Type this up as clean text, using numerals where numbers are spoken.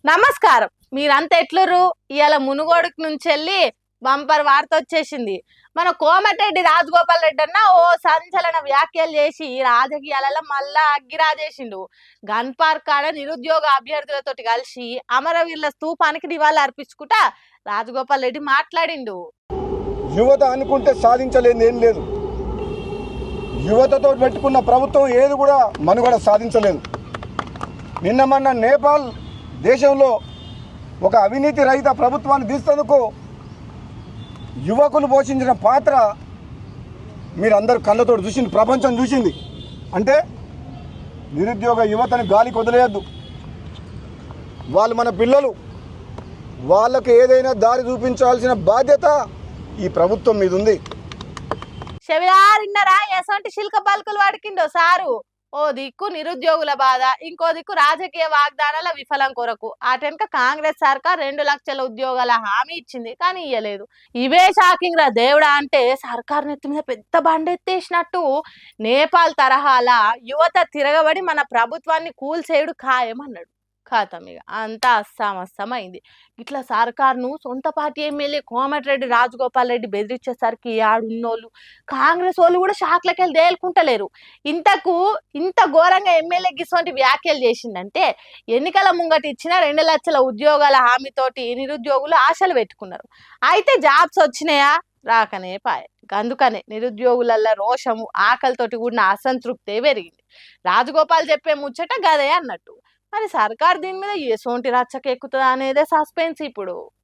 నమస్కారం. మీరంతా ఎట్లుర్రు? ఇవాళ మునుగోడుకు నుంచి వెళ్ళి బంపర్ వార్త వచ్చేసింది. మన కోమటిరెడ్డి రాజగోపాల్ రెడ్డి అన్న ఓ సంచలన వ్యాఖ్యలు చేసి రాజకీయాలలో మళ్ళా అగ్గిరాజేసిండు. గన్ పార్క్ కాడ నిరుద్యోగ అభ్యర్థులతోటి కలిసి అమరవీరుల స్తూపానికి నివాళులు అర్పించుకుంటా రాజగోపాల్ రెడ్డి మాట్లాడిండు. యువత అనుకుంటే సాధించలేని ఏం లేదు. యువతతో పెట్టుకున్న ప్రభుత్వం ఏది కూడా మనుగడ సాధించలేదు. నిన్న మొన్న నేపాల్ దేశంలో ఒక అవినీతి రహిత ప్రభుత్వాన్ని తీసేందుకు యువకులు పోషించిన పాత్ర మీరందరూ కళ్ళతో చూసింది, ప్రపంచం చూసింది. అంటే నిరుద్యోగ యువతని గాలికి వదిలేయద్దు. వాళ్ళు మన పిల్లలు, వాళ్ళకు ఏదైనా దారి చూపించాల్సిన బాధ్యత ఈ ప్రభుత్వం మీద ఉంది. చెవిలారిన్నరా ఎసంటి శిల్క పలుకులు పడికిండో సారు. ఓ దిక్కు నిరుద్యోగుల బాధ, ఇంకో దిక్కు రాజకీయ వాగ్దానాల విఫలం కొరకు అటెనక కాంగ్రెస్ సర్కార్ 2 లక్షల ఉద్యోగాల హామీ ఇచ్చింది, కానీ ఇయ్యలేదు. ఇవే షాకింగ్ రా దేవుడా అంటే సర్కార్ నెత్తి మీద పెద్ద బండెత్తేసినట్టు నేపాల్ తరహాల యువత తిరగబడి మన ప్రభుత్వాన్ని కూల్చేయుడు ఖాయమన్నాడు. ఖాతం ఇక అంతా అస్సామస్సమైంది. ఇట్లా సర్కార్ను సొంత పార్టీ ఎమ్మెల్యే కోమటిరెడ్డి రాజగోపాల్ రెడ్డి బెదిరించేసరికి ఆడున్నోళ్ళు కాంగ్రెస్ వాళ్ళు కూడా షాక్లకి వెళ్ళి తేలుకుంటలేరు. ఇంత ఘోరంగా ఎమ్మెల్యే గిసోంటి వ్యాఖ్యలు చేసిందంటే ఎన్నికల ముంగట ఇచ్చిన 2 లక్షల ఉద్యోగాల హామీతోటి నిరుద్యోగులు ఆశలు పెట్టుకున్నారు. అయితే జాబ్స్ వచ్చినాయా? రాకనే పాయ. అందుకనే నిరుద్యోగులల్లో రోషము, ఆకలితోటి కూడిన అసంతృప్తే పెరిగింది. రాజగోపాల్ చెప్పే ముచ్చట గదే అన్నట్టు. మరి సర్కార్ దీని మీద ఎసోంటి రచ్చకెక్కుతుందా అనేదే సస్పెన్స్ ఇప్పుడు.